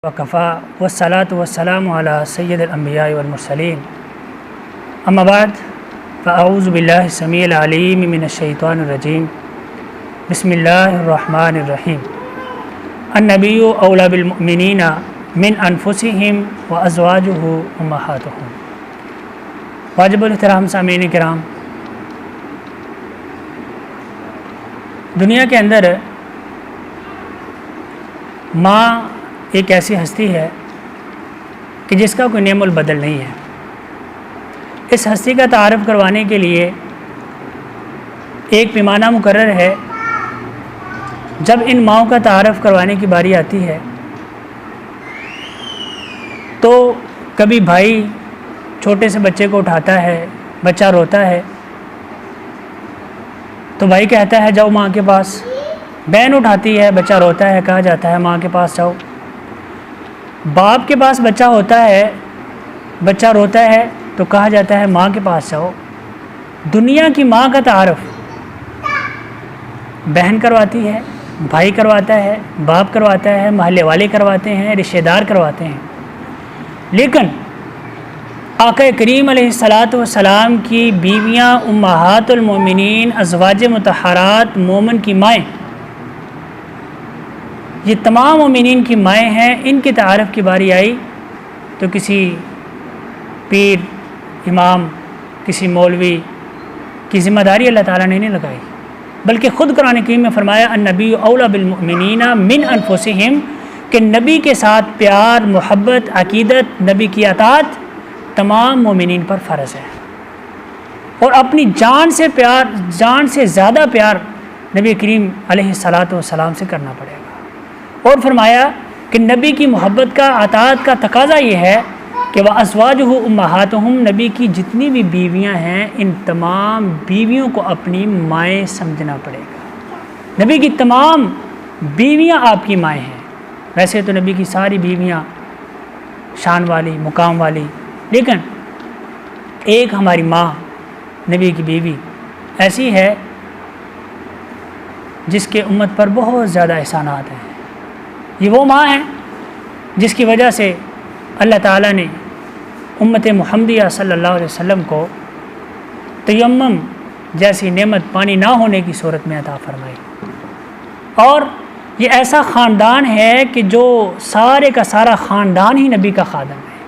وکفا والصلاة والسلام علی سید الانبیاء والمرسلین اما بعد فاعوذ باللہ السمیع العلیم من الشیطان الرجیم بسم اللہ الرحمن الرحیم النبی اولی بالمؤمنین من انفسہم وازواجہ امہاتہم۔ واجب الاحترام سامعین کرام، دنیا کے اندر ماں ایک ایسی ہستی ہے کہ جس کا کوئی نعم البدل نہیں ہے۔ اس ہستی کا تعارف کروانے کے لیے ایک پیمانہ مقرر ہے۔ جب ان ماؤں کا تعارف کروانے کی باری آتی ہے تو کبھی بھائی چھوٹے سے بچے کو اٹھاتا ہے، بچہ روتا ہے تو بھائی کہتا ہے جاؤ ماں کے پاس، بہن اٹھاتی ہے، بچہ روتا ہے، کہا جاتا ہے ماں کے پاس جاؤ۔ باپ کے پاس بچہ ہوتا ہے، بچہ روتا ہے تو کہا جاتا ہے ماں کے پاس جاؤ۔ دنیا کی ماں کا تعارف بہن کرواتی ہے، بھائی کرواتا ہے، باپ کرواتا ہے، محلے والے کرواتے ہیں، رشتہ دار کرواتے ہیں، لیکن آقا کریم علیہ الصلاۃ والسلام کی بیویاں امہات المومنین ازواج مطہرات مومن کی مائیں، یہ تمام مومنین کی مائیں ہیں۔ ان کے تعارف کی باری آئی تو کسی پیر، امام، کسی مولوی کی ذمہ داری اللہ تعالیٰ نے نہیں لگائی، بلکہ خود قرآن کریم میں فرمایا النبی اولی بالمؤمنین من انفسہم، کہ نبی کے ساتھ پیار، محبت، عقیدت، نبی کی اطاعت تمام مومنین پر فرض ہے، اور اپنی جان سے پیار، جان سے زیادہ پیار نبی کریم علیہ الصلاۃ والسلام سے کرنا پڑے گا۔ اور فرمایا کہ نبی کی محبت کا، اطاعت کا تقاضا یہ ہے کہ وَأَزْوَاجُهُ أُمَّهَاتُهُمْ، نبی کی جتنی بھی بیویاں ہیں ان تمام بیویوں کو اپنی مائیں سمجھنا پڑے گا۔ نبی کی تمام بیویاں آپ کی مائیں ہیں۔ ویسے تو نبی کی ساری بیویاں شان والی، مقام والی، لیکن ایک ہماری ماں نبی کی بیوی ایسی ہے جس کے امت پر بہت زیادہ احسانات ہیں۔ یہ وہ ماں ہے جس کی وجہ سے اللہ تعالیٰ نے امت محمدیہ صلی اللہ علیہ وسلم کو تیمم جیسی نعمت پانی نہ ہونے کی صورت میں عطا فرمائی، اور یہ ایسا خاندان ہے کہ جو سارے کا سارا خاندان ہی نبی کا خادم ہے۔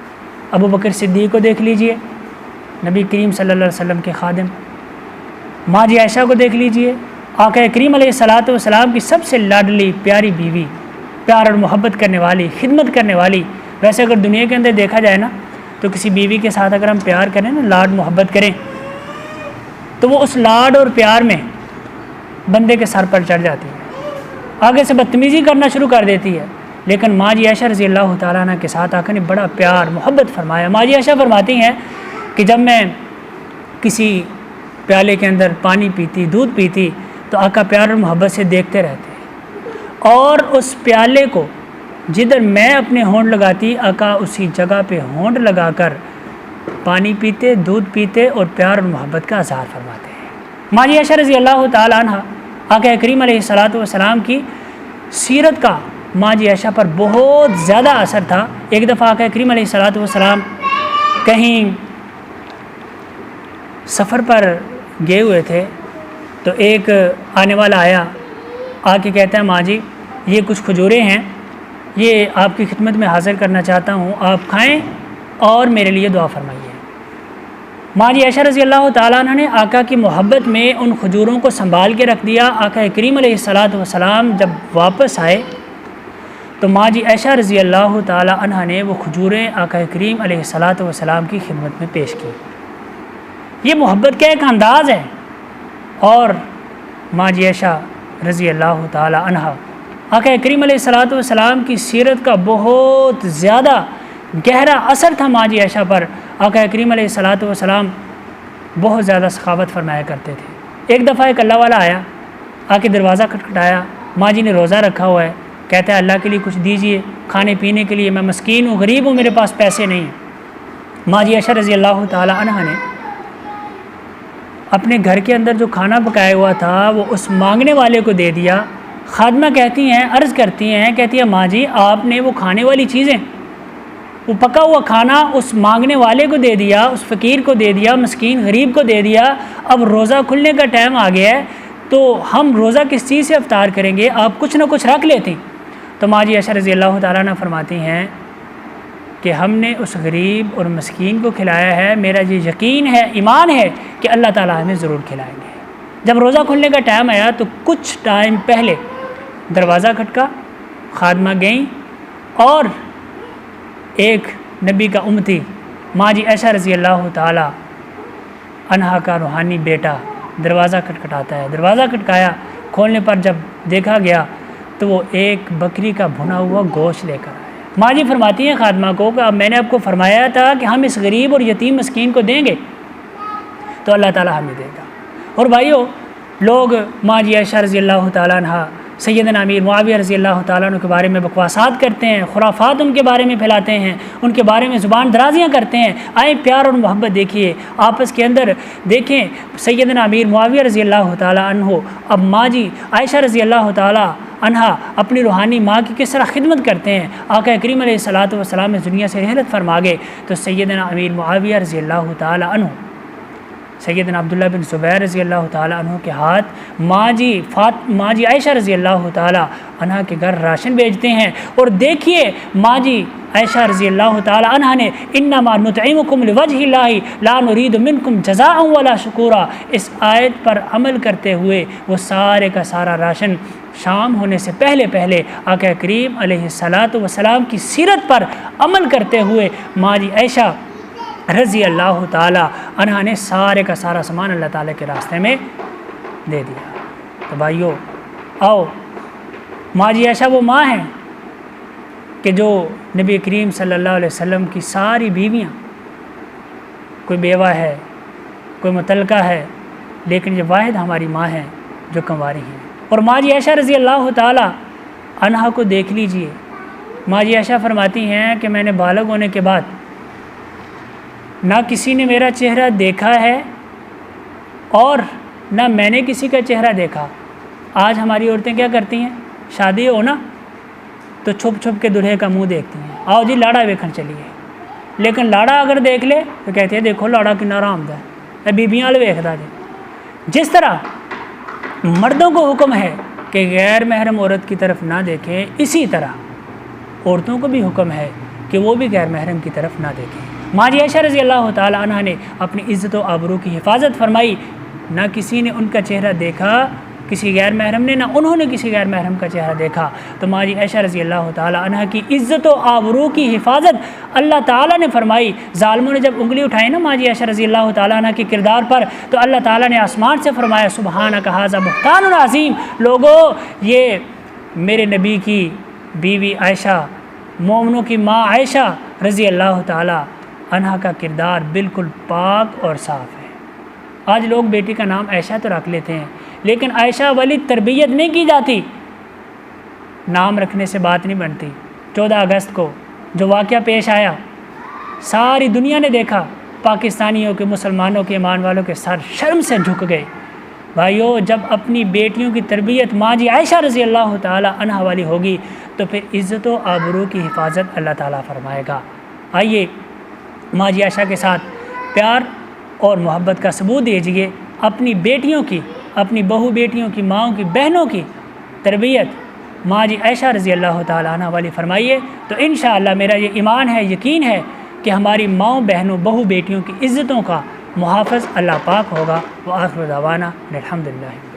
ابو بکر صدیق کو دیکھ لیجئے، نبی کریم صلی اللہ علیہ وسلم کے خادم۔ ماں جی عائشہ کو دیکھ لیجئے، آقا کریم علیہ الصلاۃ والسلام کی سب سے لاڈلی پیاری بیوی، پیار اور محبت کرنے والی، خدمت کرنے والی۔ ویسے اگر دنیا کے اندر دیکھا جائے نا تو کسی بیوی کے ساتھ اگر ہم پیار کریں نا، لاڈ محبت کریں، تو وہ اس لاڈ اور پیار میں بندے کے سر پر چڑھ جاتی ہے، آگے سے بدتمیزی کرنا شروع کر دیتی ہے۔ لیکن ماں جی عائشہ رضی اللہ تعالیٰ عنہ کے ساتھ آقا نے بڑا پیار محبت فرمایا۔ ماں جی عائشہ فرماتی ہیں کہ جب میں کسی پیالے کے اندر پانی پیتی، دودھ پیتی، تو آقا پیار اور محبت سے دیکھتے رہتے، اور اس پیالے کو جدھر میں اپنے ہونٹ لگاتی، آقا اسی جگہ پہ ہونٹ لگا کر پانی پیتے، دودھ پیتے اور پیار اور محبت کا اظہار فرماتے ہیں۔ ماں جی عائشہ رضی اللہ تعالیٰ عنہ، آقا کریم علیہ الصلاۃ والسلام کی سیرت کا ماں جی عائشہ پر بہت زیادہ اثر تھا۔ ایک دفعہ آقا کریم علیہ الصلاۃ والسلام کہیں سفر پر گئے ہوئے تھے تو ایک آنے والا آیا، آ کے کہتا ہے ماں جی یہ کچھ کھجوریں ہیں، یہ آپ کی خدمت میں حاضر کرنا چاہتا ہوں، آپ کھائیں اور میرے لیے دعا فرمائیے۔ ماں جی عائشہ رضی اللہ تعالیٰ عنہ نے آقا کی محبت میں ان کھجوروں کو سنبھال کے رکھ دیا۔ آقا کریم علیہ الصلاۃ والسلام جب واپس آئے تو ماں جی عائشہ رضی اللہ تعالیٰ عنہ نے وہ کھجوریں آقا کریم علیہ الصلاۃ والسلام کی خدمت میں پیش کی۔ یہ محبت کا ایک انداز ہے، اور ماں جی عائشہ رضی اللہ تعالیٰ عنہ، آقا کریم علیہ الصلاۃ والسلام کی سیرت کا بہت زیادہ گہرا اثر تھا ماں جی عائشہ پر۔ آقا کریم علیہ الصلاۃ والسلام بہت زیادہ سخاوت فرمایا کرتے تھے۔ ایک دفعہ ایک اللہ والا آیا، آ کے دروازہ کھٹکھٹایا، ماں جی نے روزہ رکھا ہوا ہے، کہتا ہے اللہ کے لیے کچھ دیجئے کھانے پینے کے لیے، میں مسکین ہوں، غریب ہوں، میرے پاس پیسے نہیں ہیں۔ ماں جی عائشہ رضی اللہ تعالیٰ عنہ نے اپنے گھر کے اندر جو کھانا پکایا ہوا تھا وہ اس مانگنے والے کو دے دیا خادمہ کہتی ہیں، عرض کرتی ہیں، کہتی ہے ماں جی آپ نے وہ کھانے والی چیزیں، وہ پکا ہوا کھانا اس مانگنے والے کو دے دیا، اس فقیر کو دے دیا، مسکین غریب کو دے دیا، اب روزہ کھلنے کا ٹائم آ گیا ہے تو ہم روزہ کس چیز سے افطار کریں گے، آپ کچھ نہ کچھ رکھ لیتے. تو ماں جی عائشہ رضی اللہ تعالیٰ عنہ فرماتی ہیں کہ ہم نے اس غریب اور مسکین کو کھلایا ہے، میرا یہ یقین ہے، ایمان ہے کہ اللہ تعالیٰ ہمیں ضرور کھلائیں گے. جب روزہ کھلنے کا ٹائم آیا تو کچھ ٹائم پہلے دروازہ کھٹکا، خادمہ گئیں اور ایک نبی کا امتی ماں جی عائشہ رضی اللہ تعالیٰ عنہا کا روحانی بیٹا دروازہ کھٹکھٹاتا ہے. دروازہ کھٹکایا، کھولنے پر جب دیکھا گیا تو وہ ایک بکری کا بھنا ہوا گوشت لے کر آیا. ماں جی فرماتی ہیں خادمہ کو کہ اب میں نے آپ کو فرمایا تھا کہ ہم اس غریب اور یتیم مسکین کو دیں گے تو اللہ تعالیٰ ہمیں دے گا. اور بھائیو، لوگ ماں جی عائشہ رضی اللہ تعالیٰ عنہ، سیدنا امیر معاویہ رضی اللہ تعالیٰ عنہ کے بارے میں بکواسات کرتے ہیں، خرافات ان کے بارے میں پھیلاتے ہیں، ان کے بارے میں زبان درازیاں کرتے ہیں. آئیں پیار اور محبت دیکھیے آپس کے اندر. دیکھیں سیدنا امیر معاویہ رضی اللہ تعالیٰ عنہ اب ماں جی عائشہ رضی اللہ تعالیٰ عنہا اپنی روحانی ماں کی کس طرح خدمت کرتے ہیں. آقا کریم علیہ الصلوۃ والسلام نے دنیا سے رحلت فرما گئے تو سیدنا امیر معاویہ رضی اللہ تعالیٰ عنہ سیدنا عبداللہ بن زبیر رضی اللہ تعالیٰ عنہ کے ہاتھ ماں جی عائشہ رضی اللہ تعالیٰ عنہ کے گھر راشن بھیجتے ہیں. اور دیکھیے ماں جی عائشہ رضی اللہ تعالیٰ عنہ نے انما نطعمکم لوجہ اللہ لا نرید منکم جزاء ولا شکورا، اس آیت پر عمل کرتے ہوئے وہ سارے کا سارا راشن شام ہونے سے پہلے آقا کریم علیہ الصلوۃ والسلام کی سیرت پر عمل کرتے ہوئے ماں جی عائشہ رضی اللہ تعالیٰ عنہ نے سارے کا سارا سامان اللہ تعالیٰ کے راستے میں دے دیا. تو بھائیو آؤ، ماں جی عائشہ وہ ماں ہیں کہ جو نبی کریم صلی اللہ علیہ وسلم کی ساری بیویاں، کوئی بیوہ ہے، کوئی متعلقہ ہے، لیکن یہ واحد ہماری ماں ہیں جو کنواری ہیں. اور ماں جی عائشہ رضی اللہ تعالیٰ عنہ کو دیکھ لیجئے. ماں جی عائشہ فرماتی ہیں کہ میں نے بالغ ہونے کے بعد نہ کسی نے میرا چہرہ دیکھا ہے اور نہ میں نے کسی کا چہرہ دیکھا. آج ہماری عورتیں کیا کرتی ہیں، شادی ہو نا تو چھپ چھپ کے دلہے کا منہ دیکھتی ہیں، آؤ جی لاڑا ویکھن چلیے. لیکن لاڑا اگر دیکھ لے تو کہتے ہیں دیکھو لاڑا کنا آرامدہ ہے، بیبیاں والے ویکھدا جی. جس طرح مردوں کو حکم ہے کہ غیر محرم عورت کی طرف نہ دیکھیں، اسی طرح عورتوں کو بھی حکم ہے کہ وہ بھی غیر محرم کی طرف نہ دیکھیں. ماں جی عائشہ رضی اللہ تعالیٰ عنہ نے اپنی عزت و آبرو کی حفاظت فرمائی. نہ کسی نے ان کا چہرہ دیکھا، کسی غیر محرم نے، نہ انہوں نے کسی غیر محرم کا چہرہ دیکھا. تو ماں جی عائشہ رضی اللہ تعالیٰ عنہ کی عزت و آبرو کی حفاظت اللہ تعالیٰ نے فرمائی. ظالموں نے جب انگلی اٹھائی نا ماں جی عائشہ رضی اللہ تعالیٰ عنہ کے کردار پر تو اللہ تعالیٰ نے آسمان سے فرمایا سبحانک ھذا بہتان عظیم. لوگو یہ میرے نبی کی بیوی عائشہ، مومنوں کی ماں عائشہ رضی اللہ تعالیٰ عنہا کا کردار بالکل پاک اور صاف ہے. آج لوگ بیٹی کا نام عائشہ تو رکھ لیتے ہیں لیکن عائشہ والی تربیت نہیں کی جاتی. نام رکھنے سے بات نہیں بنتی. 14 اگست کو جو واقعہ پیش آیا ساری دنیا نے دیکھا، پاکستانیوں کے، مسلمانوں کے، ایمان والوں کے سر شرم سے جھک گئے. بھائیو جب اپنی بیٹیوں کی تربیت ماں جی عائشہ رضی اللہ تعالیٰ عنہا والی ہوگی تو پھر عزت و آبرو کی حفاظت اللہ تعالیٰ فرمائے گا. آئیے ماں جی عائشہ کے ساتھ پیار اور محبت کا ثبوت دیجیے. اپنی بیٹیوں کی، اپنی بہو بیٹیوں کی، ماؤں کی، بہنوں کی تربیت ماں جی عائشہ رضی اللہ تعالیٰ عنہ والی فرمائیے تو انشاءاللہ میرا یہ ایمان ہے، یقین ہے کہ ہماری ماؤں، بہنوں، بہو بیٹیوں کی عزتوں کا محافظ اللہ پاک ہوگا. وآخر دعوانا الحمدللہ.